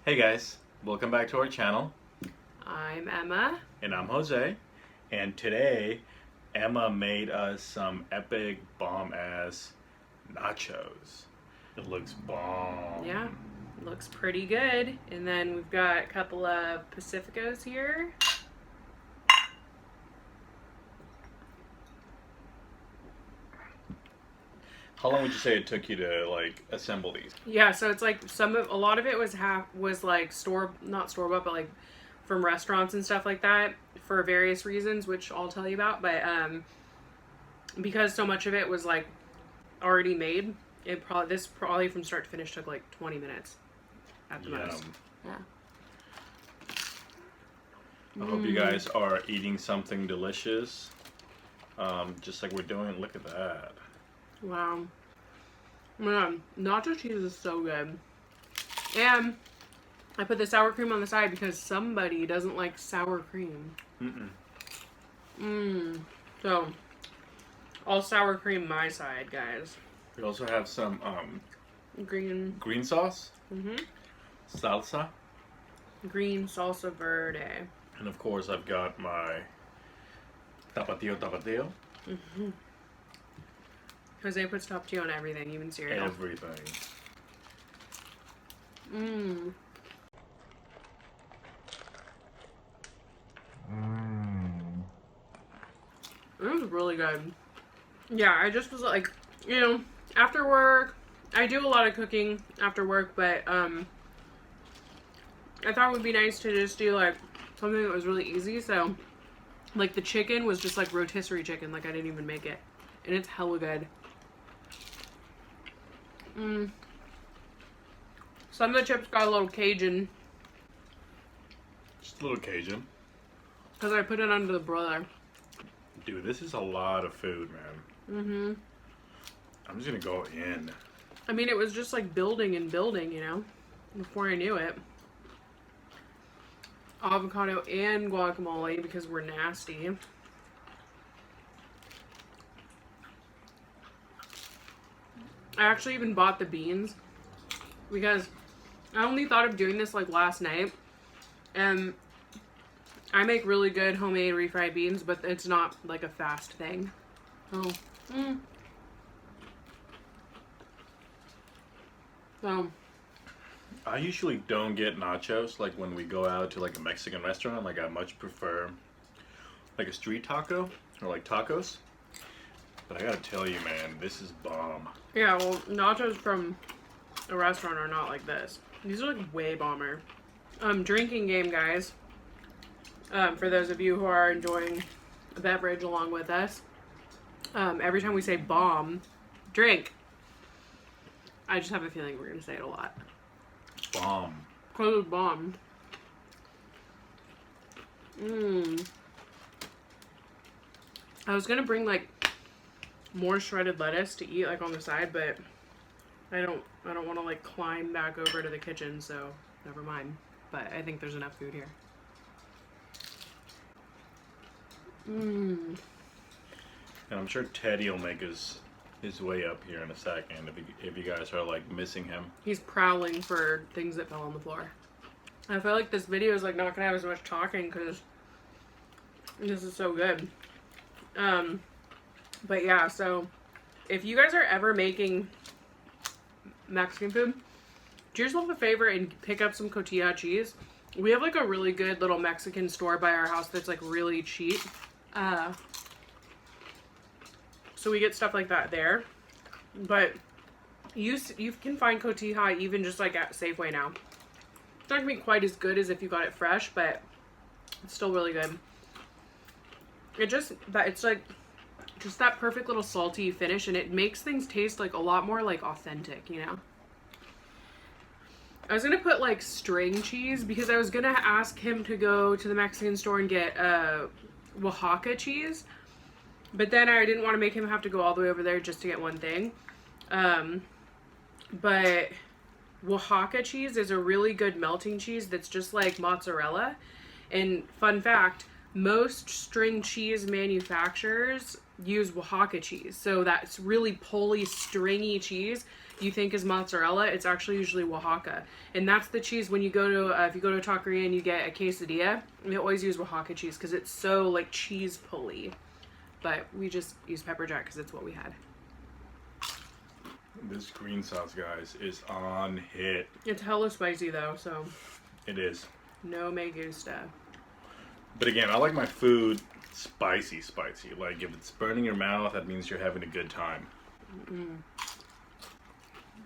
Hey guys, welcome back to our channel. I'm Emma. And I'm Jose. And today, Emma made us some epic bomb-ass nachos. It looks bomb. Yeah, looks pretty good. And then we've got a couple of Pacificos here. How long would you say it took you to like assemble these? Yeah, so it's like a lot of it was like not store bought, but like from restaurants and stuff like that for various reasons, which I'll tell you about. But because so much of it was like already made, this probably from start to finish took like 20 minutes at the most. Yeah. I hope you guys are eating something delicious, just like we're doing. Look at that. Wow. Man, nacho cheese is so good. And I put the sour cream on the side because somebody doesn't like sour cream. So, all sour cream my side, guys. We also have some green sauce. Salsa. Green salsa verde. And of course I've got my tapatio. Jose puts tapatio on everything, even cereal. Everything. It was really good. Yeah, I just was like, you know, after work, I do a lot of cooking after work, but I thought it would be nice to just do like something that was really easy. So, like the chicken was just like rotisserie chicken, like I didn't even make it, and it's hella good. Some of the chips got a little Cajun. Just a little Cajun. Because I put it under the broiler. Dude, this is a lot of food, man. I'm just gonna go in. I mean, it was just like building and building, you know, before I knew it. Avocado and guacamole because we're nasty. I actually even bought the beans because I only thought of doing this like last night, and I make really good homemade refried beans, but it's not like a fast thing. So, I usually don't get nachos like when we go out to like a Mexican restaurant. Like I much prefer like a street taco or like tacos. But I gotta tell you, man, this is bomb. Yeah, well, nachos from a restaurant are not like this. These are like way bomber. Drinking game, guys. For those of you who are enjoying a beverage along with us, every time we say bomb, drink. I just have a feeling we're gonna say it a lot. Bomb. Cause it's bomb. I was gonna bring like more shredded lettuce to eat like on the side, but I don't want to like climb back over to the kitchen, so never mind. But I think there's enough food here. And I'm sure Teddy will make his way up here in a second if you guys are like missing him. He's prowling for things that fell on the floor. I feel like this video is like not gonna have as much talking because this is so good. But yeah, so if you guys are ever making Mexican food, do yourself a favor and pick up some COTIJA cheese. We have like a really good little Mexican store by our house that's like really cheap. So we get stuff like that there. But you can find COTIJA even just like at Safeway now. It's not gonna be quite as good as if you got it fresh, but it's still really good. It's like just that perfect little salty finish, and it makes things taste like a lot more like authentic, you know? I was gonna put like string cheese because I was gonna ask him to go to the Mexican store and get Oaxaca cheese, but then I didn't want to make him have to go all the way over there just to get one thing. But Oaxaca cheese is a really good melting cheese that's just like mozzarella. And fun fact, most string cheese manufacturers use Oaxaca cheese. So that's really pulley, stringy cheese you think is mozzarella. It's actually usually Oaxaca. And that's the cheese when you go to, if you go to a taqueria and you get a quesadilla, they always use Oaxaca cheese because it's so like cheese pulley. But we just use pepper jack because it's what we had. This green sauce, guys, is on hit. It's hella spicy though, so. It is. No me gusta. But again, I like my food spicy. Like if it's burning your mouth, that means you're having a good time.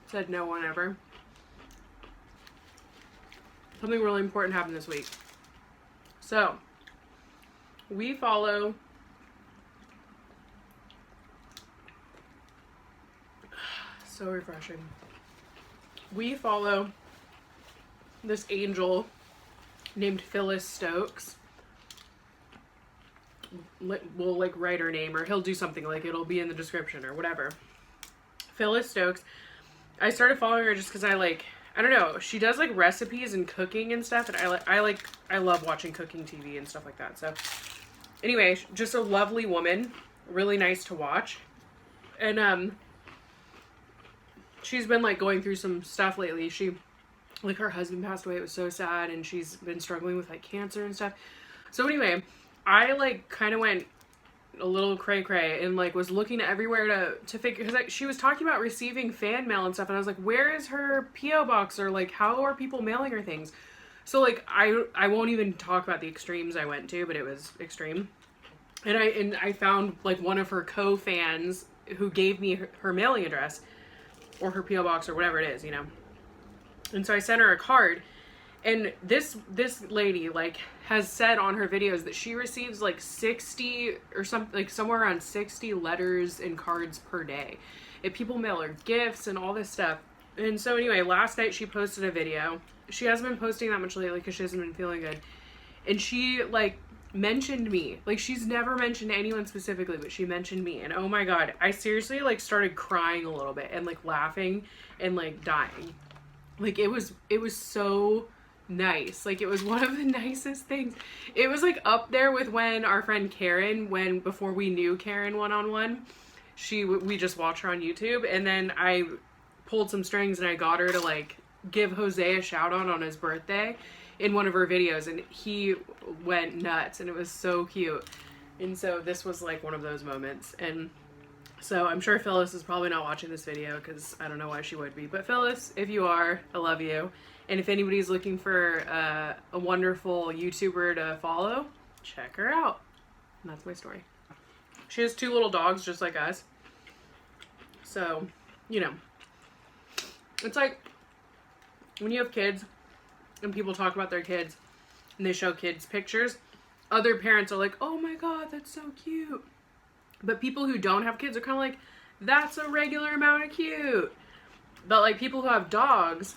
Said no one ever. Something really important happened this week. So, we follow so refreshing. We follow this angel named Phyllis Stokes. We'll like write her name, or he'll do something like it'll be in the description or whatever. Phyllis Stokes. I started following her just because I don't know, she does like recipes and cooking and stuff, and I love watching cooking TV and stuff like that. So anyway, just a lovely woman, really nice to watch. And she's been like going through some stuff lately. Like her husband passed away, it was so sad, and she's been struggling with like cancer and stuff. So anyway, I like kind of went a little cray and like was looking everywhere to figure, because like, she was talking about receiving fan mail and stuff, and I was like, where is her PO box, or like how are people mailing her things? So like I won't even talk about the extremes I went to, but it was extreme. And I found like one of her co-fans who gave me her mailing address or her PO box or whatever it is, you know. And so I sent her a card, and this lady like has said on her videos that she receives like 60 or something, like somewhere around 60 letters and cards per day. And people mail her gifts and all this stuff. And so anyway, last night she posted a video. She hasn't been posting that much lately because she hasn't been feeling good. And she like mentioned me. Like she's never mentioned anyone specifically, but she mentioned me. And oh my god, I seriously like started crying a little bit and like laughing and like dying. Like it was so nice. Like it was one of the nicest things. It was like up there with when our friend Karen, before we knew Karen one-on-one, we just watched her on YouTube, and then I pulled some strings and I got her to like give Jose a shout out on his birthday in one of her videos, and he went nuts, and it was so cute. And so this was like one of those moments. And so I'm sure Phyllis is probably not watching this video because I don't know why she would be, but Phyllis, if you are, I love you. And if anybody's looking for a wonderful YouTuber to follow, check her out. And that's my story. She has 2 little dogs just like us. So, you know. It's like when you have kids and people talk about their kids and they show kids pictures, other parents are like, oh my god, that's so cute. But people who don't have kids are kind of like, that's a regular amount of cute. But like people who have dogs,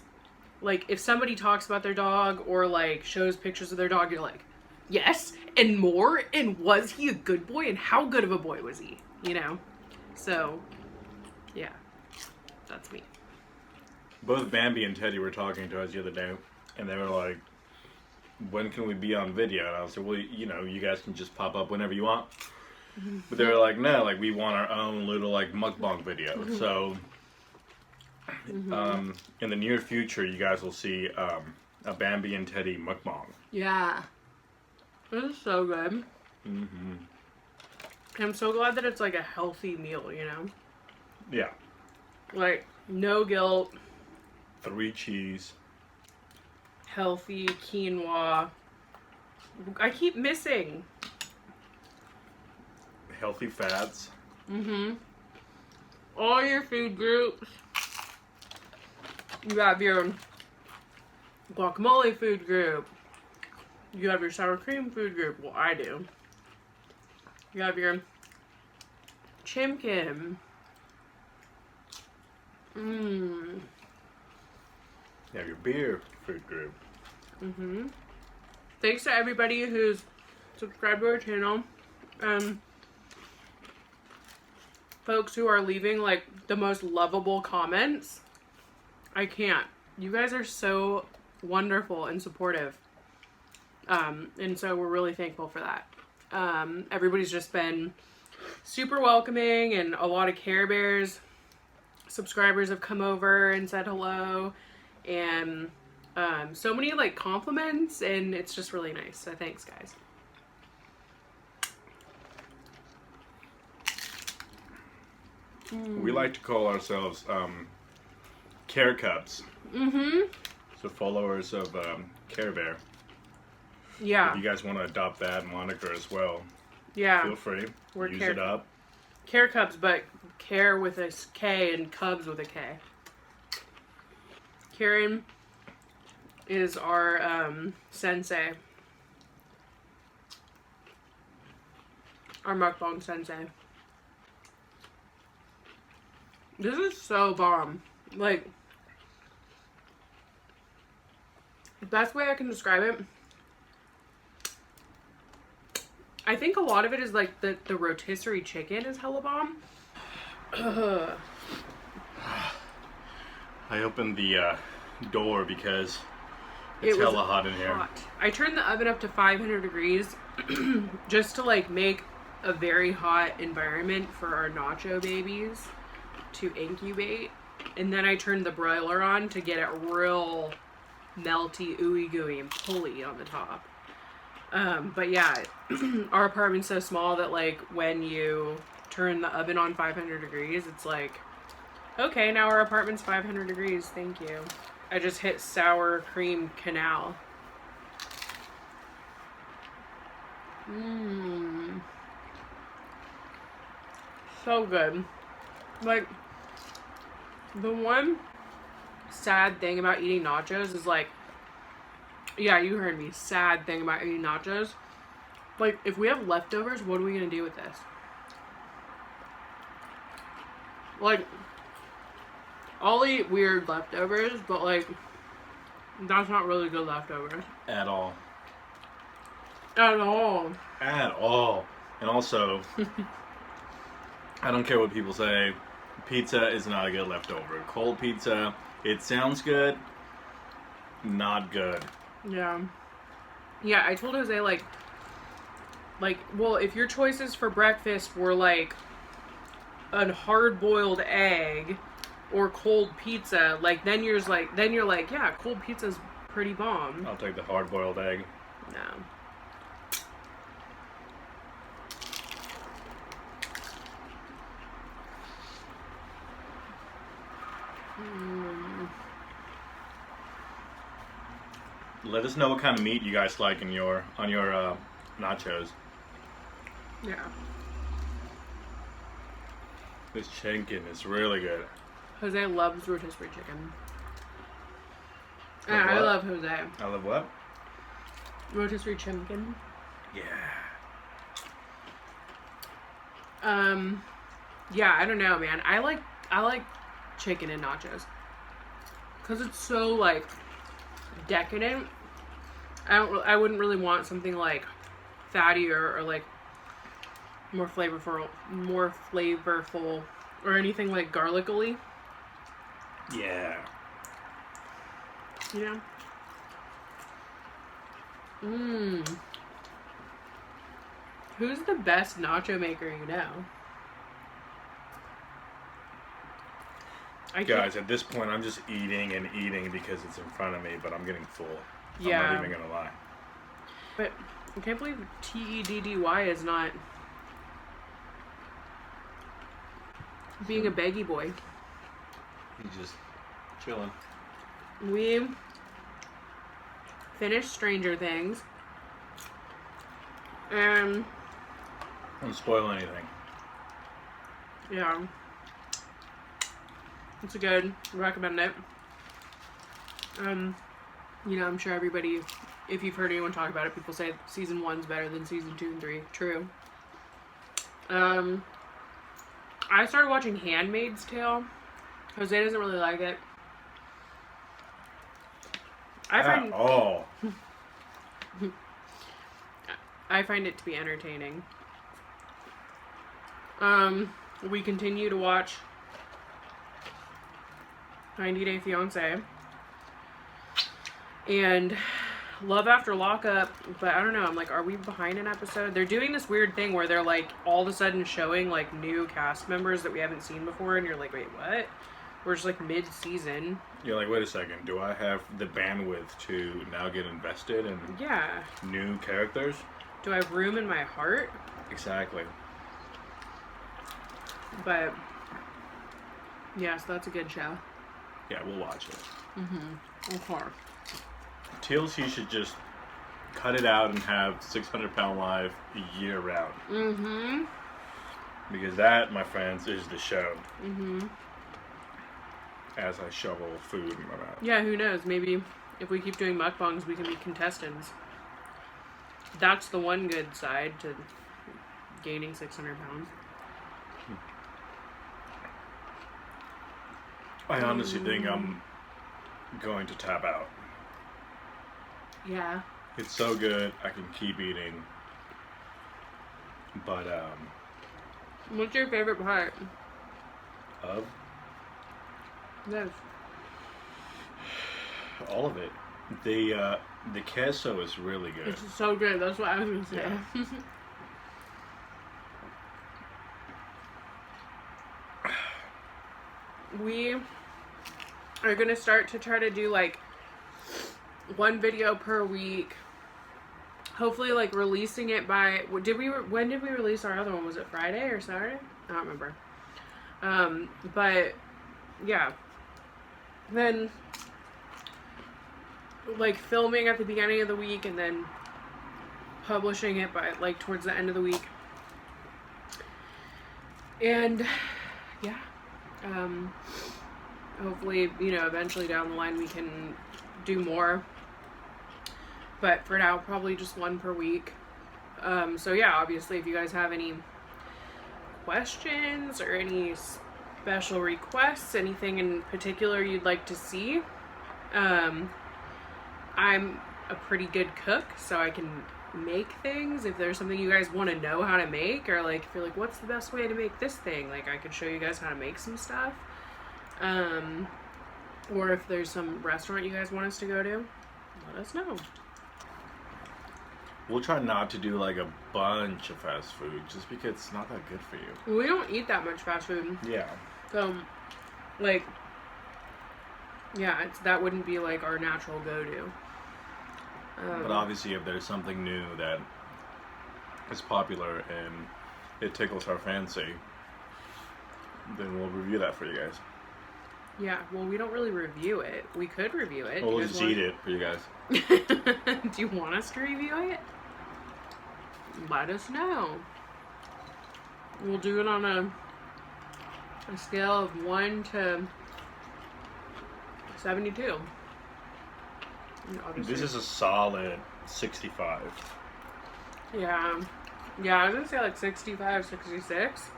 like if somebody talks about their dog or like shows pictures of their dog, you're like, yes, and more, and was he a good boy, and how good of a boy was he, you know? So, yeah, that's me. Both Bambi and Teddy were talking to us the other day, and they were like, when can we be on video? And I was like, well, you know, you guys can just pop up whenever you want. But they were like, no, like we want our own little like mukbang video. So in the near future, you guys will see a Bambi and Teddy mukbang. Yeah. This is so good. I'm so glad that it's like a healthy meal, you know? Yeah. Like, no guilt. 3 cheese. Healthy quinoa. I keep missing. Healthy fats. All your food groups. You have your guacamole food group. You have your sour cream food group. Well, I do. You have your chimkin. You have your beer food group. Thanks to everybody who's subscribed to our channel. Folks who are leaving like the most lovable comments. I can't. You guys are so wonderful and supportive. And so we're really thankful for that. Everybody's just been super welcoming, and a lot of Care Bears subscribers have come over and said hello, and so many like compliments, and it's just really nice. So thanks, guys. We like to call ourselves Care Cubs. So followers of Care Bear. Yeah. If you guys want to adopt that moniker as well, Yeah. feel free. We're Use Care it up. Care Cubs, but Care with a K and Cubs with a K. Karen is our sensei. Our mukbang sensei. This is so bomb. Like, the best way I can describe it, I think a lot of it is like the rotisserie chicken is hella bomb. I opened the door because it's hella hot in here. I turned the oven up to 500 degrees just to like make a very hot environment for our nacho babies to incubate. And then I turned the broiler on to get it real melty, ooey gooey, and pulley on the top. But yeah, our apartment's so small that like when you turn the oven on 500 degrees, it's like, okay, now our apartment's 500 degrees, thank you. I just hit sour cream canal. So good. Like, the one sad thing about eating nachos is like, yeah, you heard me, sad thing about eating nachos. Like, if we have leftovers, what are we gonna do with this? Like, I'll eat weird leftovers, but like, that's not really good leftovers. At all. At all. At all. And also, I don't care what people say, pizza is not a good leftover. Cold pizza, it sounds good, not good. Yeah. Yeah, I told Jose, like, well, if your choices for breakfast were, like, a hard-boiled egg or cold pizza, like, then you're like, yeah, cold pizza's pretty bomb. I'll take the hard-boiled egg. No. Let us know what kind of meat you guys like on your nachos. Yeah. This chicken is really good. Jose loves rotisserie chicken. Like And I what? love Jose. I love what? Rotisserie chicken. Yeah. Yeah, I don't know, man. I like chicken and nachos. Cause it's so like decadent. I wouldn't really want something like fattier or like more flavorful or anything like garlically. Yeah. You know? Mmm. Who's the best nacho maker you know? Guys, at this point, I'm just eating and eating because it's in front of me, but I'm getting full. Yeah. I'm not even gonna lie. But I can't believe TEDDY is not being a baggy boy. He's just chilling. We finished Stranger Things. And Don't spoil anything. yeah. It's a good, recommend it. You know, I'm sure everybody, if you've heard anyone talk about it, people say season 1's better than season 2 and 3. True. I started watching Handmaid's Tale. Jose doesn't really like it. I find it to be entertaining. We continue to watch 90 Day Fiance and Love After Lockup, but I don't know, I'm like, are we behind an episode? They're doing this weird thing where they're like all of a sudden showing like new cast members that we haven't seen before, and you're like, wait, what? We're just like mid-season. You're like, wait a second, do I have the bandwidth to now get invested in new characters? Do I have room in my heart? Exactly. But yeah, so that's a good show. Yeah, we'll watch it. Of course. TLC should just cut it out and have 600-Pound Life year round. Because that, my friends, is the show. As I shovel food in my mouth. Yeah, who knows? Maybe if we keep doing mukbangs, we can be contestants. That's the one good side to gaining 600 pounds. I honestly think I'm going to tap out. Yeah. It's so good, I can keep eating. But, What's your favorite part? Of? Yes. All of it. The queso is really good. It's so good. That's what I was going to say. Yeah. We are going to start to try to do like one video per week. Hopefully like releasing it by, when did we release our other one? Was it Friday or Saturday? I don't remember. But yeah. Then like filming at the beginning of the week and then publishing it by like towards the end of the week. And yeah. Hopefully, you know, eventually down the line we can do more. But for now, probably just one per week. So yeah, obviously if you guys have any questions or any special requests, anything in particular you'd like to see, I'm a pretty good cook, so I can make things. If there's something you guys want to know how to make, or like if you're like, what's the best way to make this thing, like I could show you guys how to make some stuff. Or if there's some restaurant you guys want us to go to, let us know. We'll try not to do like a bunch of fast food just because it's not that good for you. We don't eat that much fast food. Yeah. So, like, yeah, that wouldn't be like our natural go-to. But obviously if there's something new that is popular and it tickles our fancy, then we'll review that for you guys. Yeah, well, we don't really review it. We could review it. Well, we'll just eat it for you guys. Do you want us to review it? Let us know. we'll do it on a scale of 1 to 72. This is a solid 65. Yeah. Yeah, I was gonna say like 65, 66.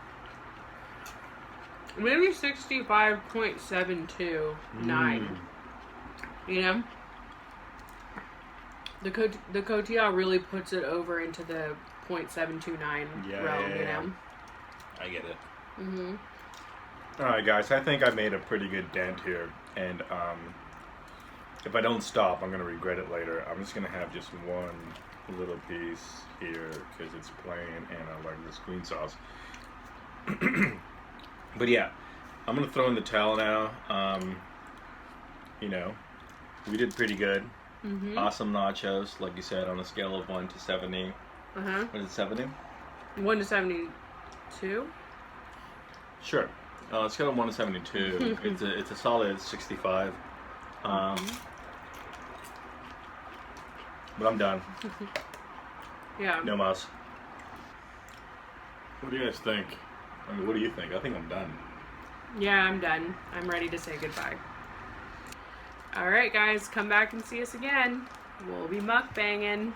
Maybe 65.729. You know? The COTIJA really puts it over into the 0.729 realm, you know? I get it. Mm-hmm. Alright guys, I think I made a pretty good dent here, and if I don't stop, I'm going to regret it later. I'm just going to have just one little piece here, because it's plain, and I like this green sauce. But yeah, I'm going to throw in the towel now. You know, we did pretty good. Mm-hmm. Awesome nachos, like you said, on a scale of 1 to 70. Uh-huh. What is it, 70? 1 to 72? Sure. Let's go to 1 to 72. It's a solid 65. But I'm done. Yeah. No mas. What do you guys think? I mean, what do you think? I think I'm done. Yeah, I'm done. I'm ready to say goodbye. Alright guys, come back and see us again. We'll be mukbanging.